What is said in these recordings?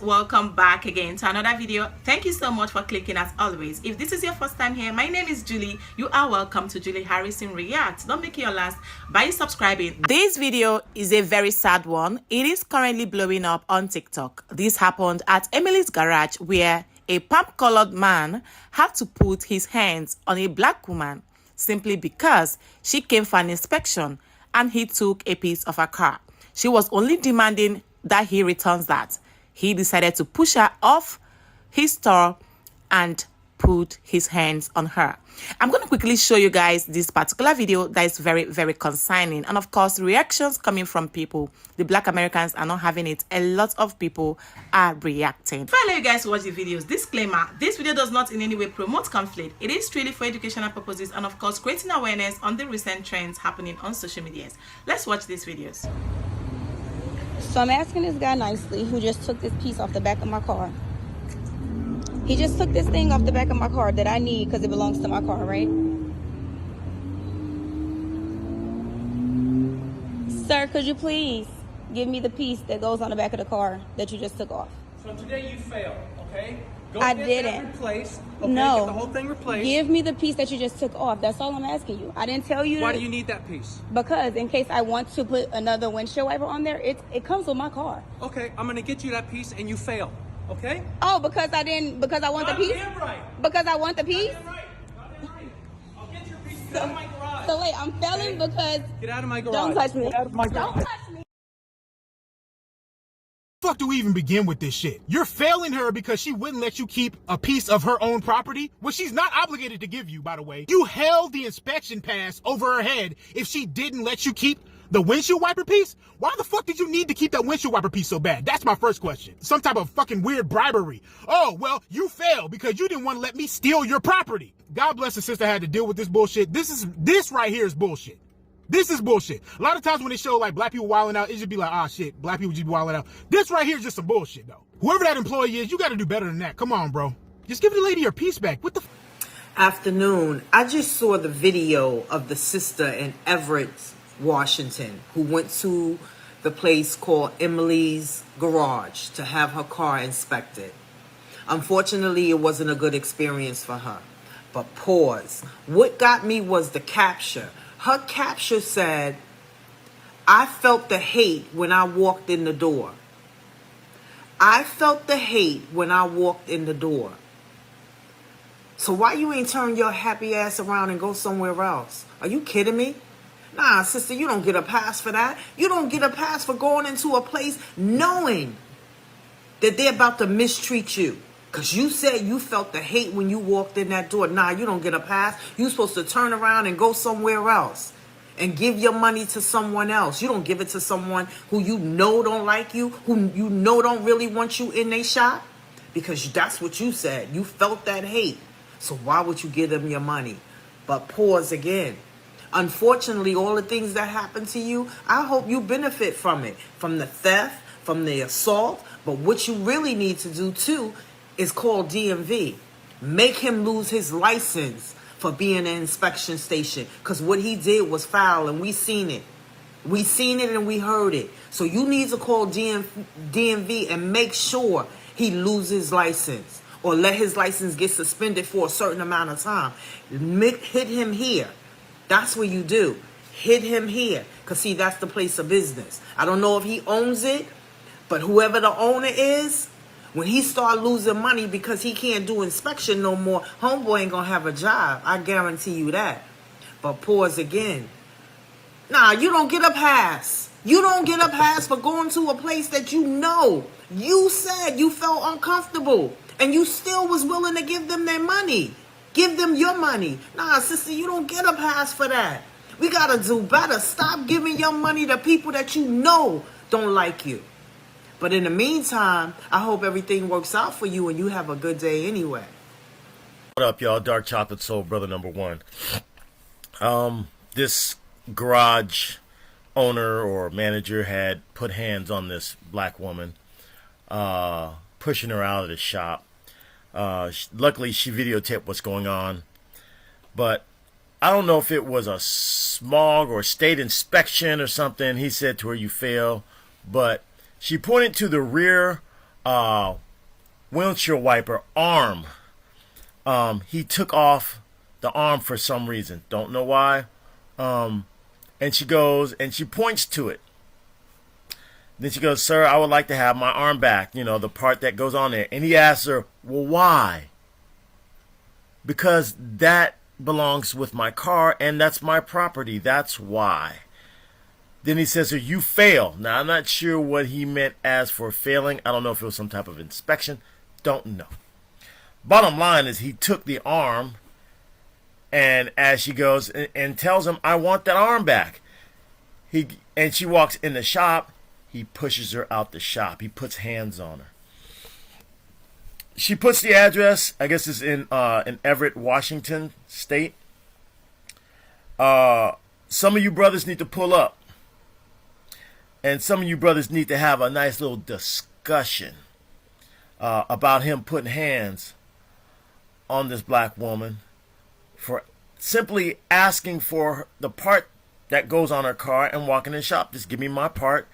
welcome back again to another video. Thank you so much for clicking as always. If this is your first time here, my name is Julie. You are welcome to Julie Harrison Reacts. Don't make it your last by subscribing. This video is a very sad one. It is currently blowing up on TikTok. This happened at Emily's garage where a palm-colored man had to put his hands on a black woman simply because she came for an inspection and he took a piece of her car. She was only demanding that he returns that. He decided to push her off his store and put his hands on her. I'm going to quickly show you guys this particular video that is very, very concerning. And of course, reactions coming from people. The Black Americans are not having it. A lot of people are reacting. Before I let you guys watch the videos, disclaimer, this video does not in any way promote conflict. It is truly for educational purposes and of course, creating awareness on the recent trends happening on social medias. Let's watch these videos. So I'm asking this guy nicely who just took this piece off the back of my car. He just took this thing off the back of my car that I need because it belongs to my car, right? Sir, could you please give me the piece that goes on the back of the car that you just took off? So today you failed, okay? Go I get didn't. that replaced. Okay, No. get the whole thing replaced. Give me the piece that you just took off. That's all I'm asking you. I didn't tell you. Why do you need that piece? Because in case I want to put another windshield wiper on there, it comes with my car. Okay, I'm gonna get you that piece and you fail, okay? Oh, because I want the piece? Goddamn right. Because I want the piece? Goddamn right. Goddamn right. I'll get your piece. Get out of my garage. So wait, I'm failing because... Get out of my garage. Don't touch me. Get out of my garage. Don't touch me. Fuck do we even begin with this shit? You're failing her because she wouldn't let you keep a piece of her own property, which she's not obligated to give you, by the way. You held the inspection pass over her head if she didn't let you keep the windshield wiper piece. Why the fuck did you need to keep that windshield wiper piece so bad? That's my first question. Some type of fucking weird bribery. Oh, well, you failed because you didn't want to let me steal your property. God bless the sister had to deal with this bullshit. This right here is bullshit. This is bullshit. A lot of times when they show like black people wilding out, it just be like, ah, shit, black people just be wilding out. This right here is just some bullshit, though. Whoever that employee is, you got to do better than that. Come on, bro. Just give the lady her piece back. What the Afternoon. I just saw the video of the sister in Everett, Washington, who went to the place called Emily's Garage to have her car inspected. Unfortunately, it wasn't a good experience for her. But pause. What got me was the capture. Her capture said, I felt the hate when I walked in the door. I felt the hate when I walked in the door. So why you ain't turn your happy ass around and go somewhere else? Are you kidding me? Nah, sister, you don't get a pass for that. You don't get a pass for going into a place knowing that they're about to mistreat you. Because you said you felt the hate when you walked in that door. Nah, you don't get a pass. You're supposed to turn around and go somewhere else and give your money to someone else. You don't give it to someone who you know don't like you, who you know don't really want you in their shop. Because that's what you said. You felt that hate. So why would you give them your money? But pause again. Unfortunately, all the things that happen to you, I hope you benefit from it. From the theft, from the assault. But what you really need to do too is call DMV. Make him lose his license for being an inspection station. Because what he did was foul and we seen it. We seen it and we heard it. So you need to call DMV and make sure he loses license. Or let his license get suspended for a certain amount of time. Hit him here. That's what you do. Hit him here. Because see, that's the place of business. I don't know if he owns it. But whoever the owner is, when he start losing money because he can't do inspection no more, homeboy ain't gonna have a job. I guarantee you that. But pause again. Nah, you don't get a pass. You don't get a pass for going to a place that you know. You said you felt uncomfortable. And you still was willing to give them their money. Give them your money. Nah, sister, you don't get a pass for that. We gotta do better. Stop giving your money to people that you know don't like you. But in the meantime, I hope everything works out for you and you have a good day anyway. What up, y'all? Dark Chocolate Soul Brother #1. This garage owner or manager had put hands on this black woman, pushing her out of the shop. Luckily, she videotaped what's going on. But I don't know if it was a smog or state inspection or something. He said to her, you fail. But she pointed to the rear windshield wiper arm. He took off the arm for some reason. Don't know why. And she goes and she points to it. Then she goes, "Sir, I would like to have my arm back." You know, the part that goes on there. And he asks her, "Well, why?" "Because that belongs with my car and that's my property. That's why." Then he says, "You fail." Now, I'm not sure what he meant as for failing. I don't know if it was some type of inspection. Don't know. Bottom line is he took the arm, and as she goes and tells him, "I want that arm back." And she walks in the shop. He pushes her out the shop. He puts hands on her. She puts the address. I guess it's in Everett, Washington State. Some of you brothers need to pull up. And some of you brothers need to have a nice little discussion about him putting hands on this black woman for simply asking for the part that goes on her car and walking in the shop. "Just give me my part."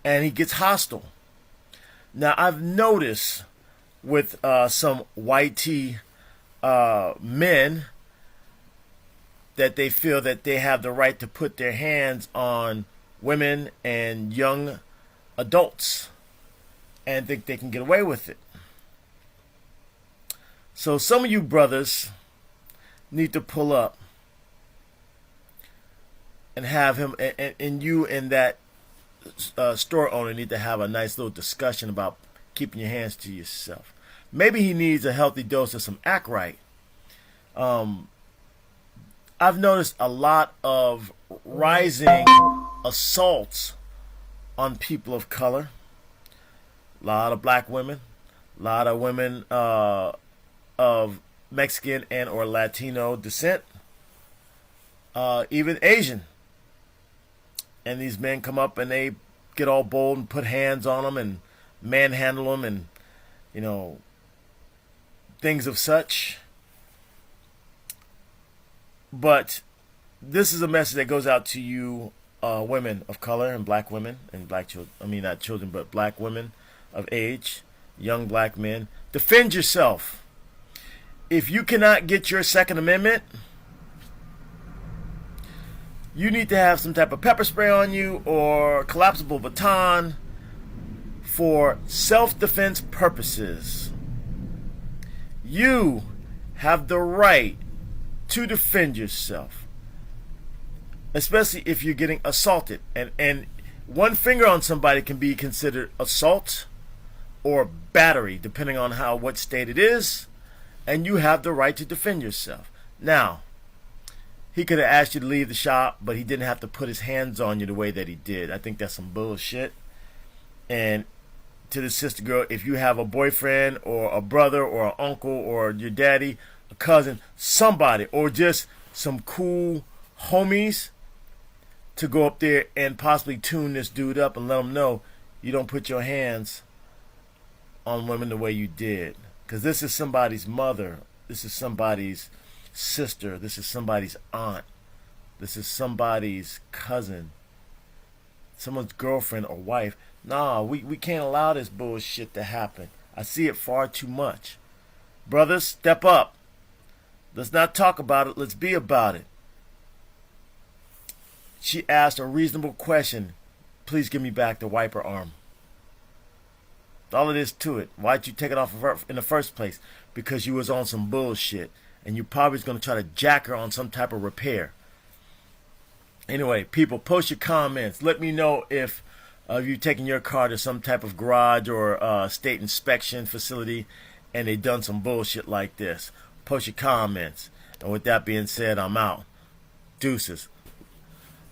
And he gets hostile. Now, I've noticed with some white men that they feel that they have the right to put their hands on women and young adults and think they can get away with it. So some of you brothers need to pull up and have him, and you and that store owner need to have a nice little discussion about keeping your hands to yourself. Maybe he needs a healthy dose of some act right. I've noticed a lot of rising assaults on people of color. A lot of black women, a lot of women of Mexican and or Latino descent, even Asian. And these men come up and they get all bold and put hands on them and manhandle them and, you know, things of such. But this is a message that goes out to you, women of color and black women and black children. I mean, not children, but black women of age, young black men. Defend yourself. If you cannot get your Second Amendment, you need to have some type of pepper spray on you or collapsible baton for self-defense purposes. You have the right to defend yourself, especially if you're getting assaulted. And one finger on somebody can be considered assault or battery, depending on what state it is, and you have the right to defend yourself. Now, he could have asked you to leave the shop, but he didn't have to put his hands on you the way that he did. I think that's some bullshit. And to the sister girl, if you have a boyfriend or a brother or an uncle or your daddy, a cousin, somebody, or just some cool homies, to go up there and possibly tune this dude up and let him know you don't put your hands on women the way you did. Because this is somebody's mother. This is somebody's sister. This is somebody's aunt. This is somebody's cousin. Someone's girlfriend or wife. Nah, we can't allow this bullshit to happen. I see it far too much. Brothers, step up. Let's not talk about it. Let's be about it. She asked a reasonable question. Please give me back the wiper arm. All it is to it. Why'd you take it off of her in the first place? Because you was on some bullshit. And you probably was going to try to jack her on some type of repair. Anyway, people, post your comments. Let me know if you've taken your car to some type of garage or state inspection facility and they done some bullshit like this. Post your comments. And with that being said, I'm out. Deuces.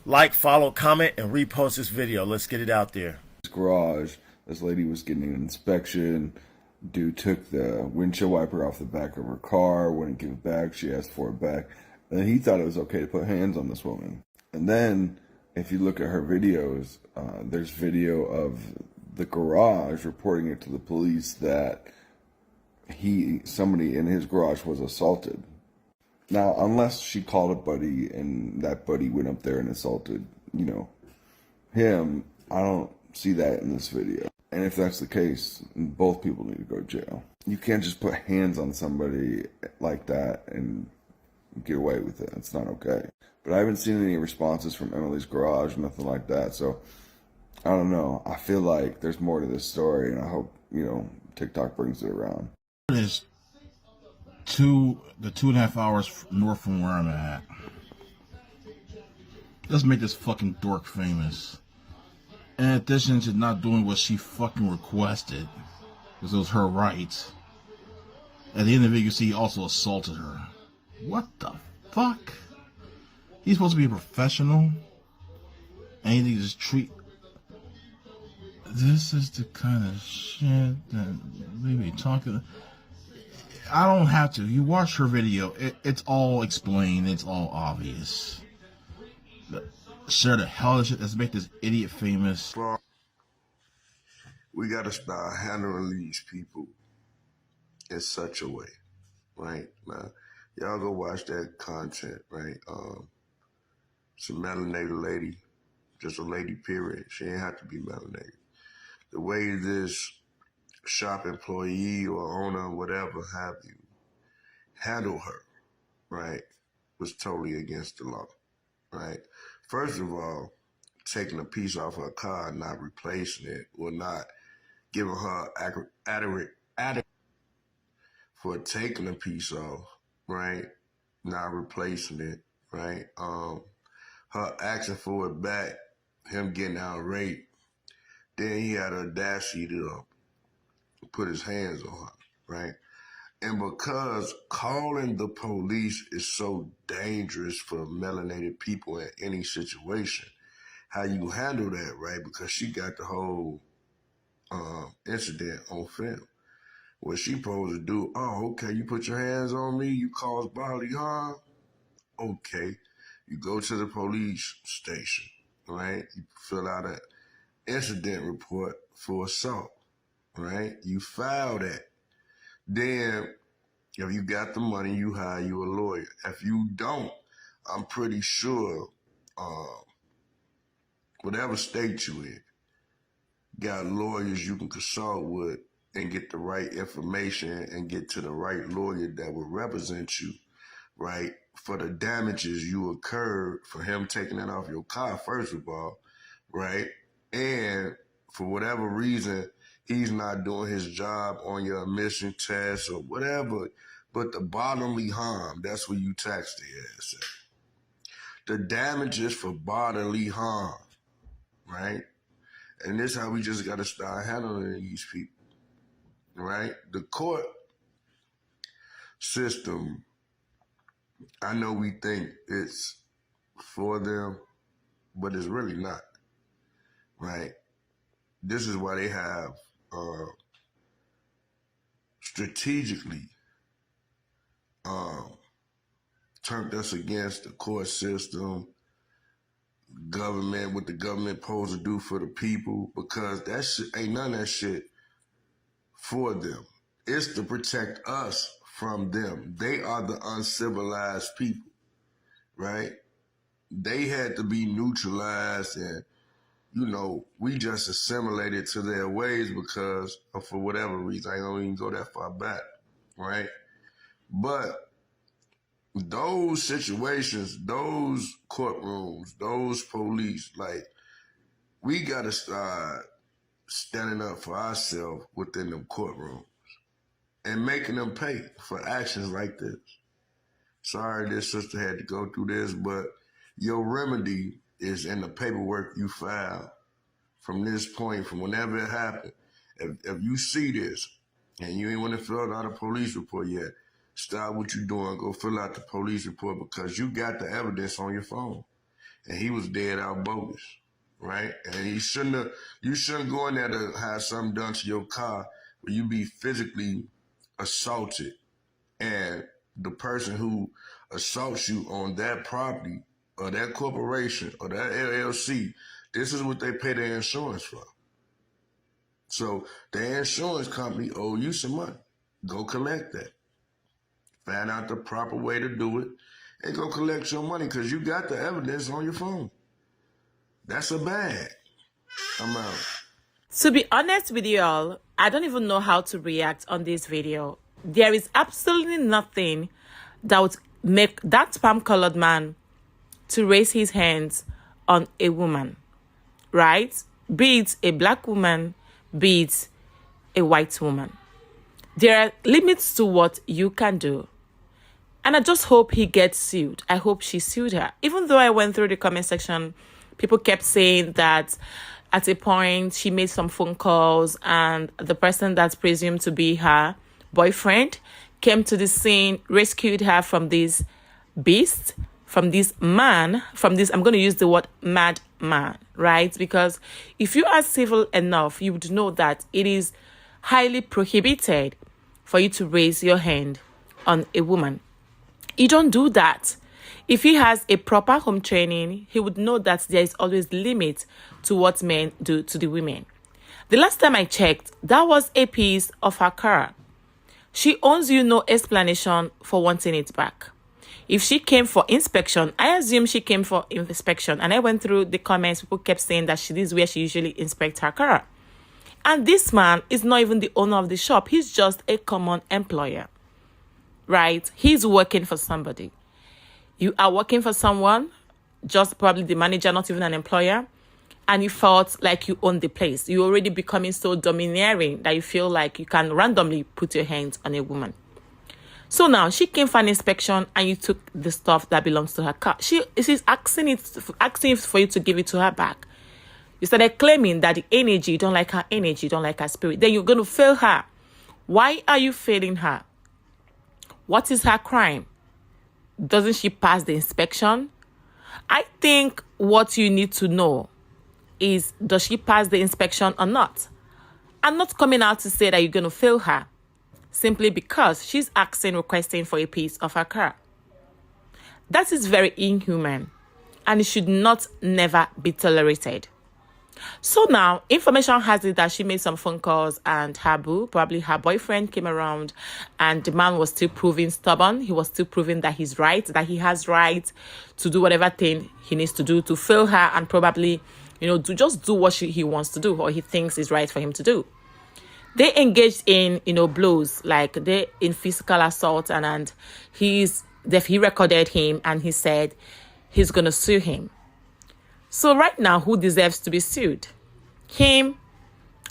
Like, follow, comment, and repost this video. Let's get it out there. Garage, this lady was getting an inspection. Dude took the windshield wiper off the back of her car, wouldn't give it back. She asked for it back. And he thought it was okay to put hands on this woman. And then, if you look at her videos, there's video of the garage reporting it to the police that somebody in his garage was assaulted. Now, unless she called a buddy and that buddy went up there and assaulted, him, I don't see that in this video. And if that's the case, both people need to go to jail. You can't just put hands on somebody like that and get away with it. It's not okay. But I haven't seen any responses from Emily's Garage, nothing like that. So I don't know. I feel like there's more to this story, and I hope, TikTok brings it around. It is the 2.5 hours north from where I'm at. Let's make this fucking dork famous. In addition to not doing what she fucking requested, because it was her right, at the end of it, you see he also assaulted her. What the fuck? He's supposed to be a professional, and he just treat. This is the kind of shit that we be talking. I don't have to. You watch her video, it's all explained, it's all obvious. Share the hell of shit. Let's make this idiot famous. We gotta start handling these people in such a way, right? Now, y'all go watch that content, right? It's a melanated lady, just a lady, period. She ain't have to be melanated. The way this shop employee or owner, whatever have you, handle her, right, was totally against the law, right? First of all, taking a piece off her car, not replacing it, or not giving her adequate for taking a piece off, right, not replacing it, right? Her asking for it back, him getting outraged. Then he had the audacity to put his hands on her, right? And because calling the police is so dangerous for melanated people in any situation, how you handle that, right? Because she got the whole incident on film. What she supposed to do, oh, okay, you put your hands on me, you cause bodily harm, okay. You go to the police station, right? You fill out an incident report for assault, right? You file that. Then, if you got the money, you hire you a lawyer. If you don't, I'm pretty sure whatever state you in, got lawyers you can consult with and get the right information and get to the right lawyer that will represent you, right, for the damages you occurred for him taking that off your car, first of all, right? And for whatever reason, he's not doing his job on your emission test or whatever, but the bodily harm, that's where you tax the ass at. The damages for bodily harm, right? And this is how we just got to start handling these people, right? The court system, I know we think it's for them, but it's really not, right? This is why they have strategically turned us against the court system, government, what the government supposed to do for the people, because that shit ain't none of that shit for them. It's to protect us from them. They are the uncivilized people, right? They had to be neutralized, and we just assimilated to their ways because for whatever reason. I don't even go that far back, right? But those situations, those courtrooms, those police, like, we got to start standing up for ourselves within them courtrooms and making them pay for actions like this. Sorry this sister had to go through this, but your remedy is in the paperwork you file from this point, from whenever it happened. If you see this and you ain't want to fill out a police report yet, stop what you're doing, go fill out the police report, because you got the evidence on your phone. And he was dead out bogus, right? And you shouldn't go in there to have something done to your car where you be physically assaulted. And the person who assaults you on that property or that corporation or that LLC, this is what they pay their insurance for. So the insurance company owe you some money. Go collect that. Find out the proper way to do it and go collect your money, because you got the evidence on your phone. That's a bag. I'm out. To be honest with you all, I don't even know how to react on this video. There is absolutely nothing that would make that spam-colored man to raise his hands on a woman, right? Be it a black woman, be it a white woman. There are limits to what you can do. And I just hope he gets sued. I hope she sued her. Even though I went through the comment section, people kept saying that at a point she made some phone calls and the person that's presumed to be her boyfriend came to the scene, rescued her from this beast, from this man, from this, I'm going to use the word mad man, right? Because if you are civil enough, you would know that it is highly prohibited for you to raise your hand on a woman. You don't do that. If he has a proper home training, he would know that there is always limit to what men do to the women. The last time I checked, that was a piece of her car. She owes you no explanation for wanting it back. If she came for inspection, I assume she came for inspection. And I went through the comments, people kept saying that this is where she usually inspects her car. And this man is not even the owner of the shop. He's just a common employer, right? He's working for somebody. You are working for someone, just probably the manager, not even an employer, and you felt like you own the place. You're already becoming so domineering that you feel like you can randomly put your hands on a woman. So now she came for an inspection and you took the stuff that belongs to her car. She's asking for you to give it to her back. You started claiming that the energy, you don't like her energy, you don't like her spirit. Then you're going to fail her. Why are you failing her? What is her crime? Doesn't she pass the inspection? I think what you need to know is, does she pass the inspection or not? I'm not coming out to say that you're going to fail her simply because she's requesting for a piece of her car. That is very inhuman and it should not never be tolerated. So now, information has it that she made some phone calls and her boo, probably her boyfriend, came around and the man was still proving stubborn. He was still proving that he's right, that he has right to do whatever thing he needs to do to fail her and probably, to just do what he wants to do or he thinks is right for him to do. They engaged in, blows, like they in physical assault and he recorded him and he said he's going to sue him. So right now, who deserves to be sued? Him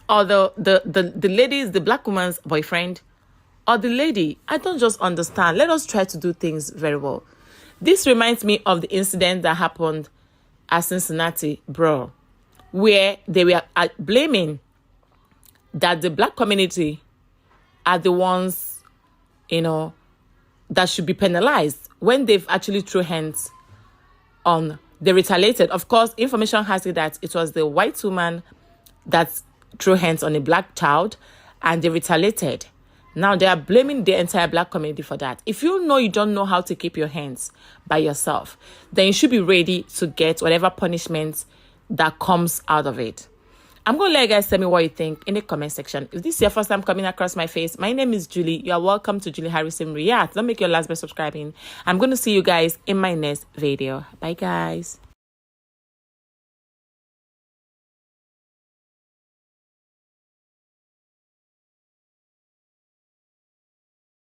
or the lady, the black woman's boyfriend, or the lady? I don't just understand. Let us try to do things very well. This reminds me of the incident that happened at Cincinnati, bro, where they were blaming that the black community are the ones, that should be penalized when they've actually threw hands on. They retaliated. Of course, information has it that it was the white woman that threw hands on a black child and they retaliated. Now they are blaming the entire black community for that. If you know you don't know how to keep your hands by yourself, then you should be ready to get whatever punishment that comes out of it. I'm going to let you guys tell me what you think in the comment section. If this is your first time coming across my face, my name is Julie. You are welcome to Julie Harrison React. Don't make your last by subscribing. I'm going to see you guys in my next video. Bye, guys.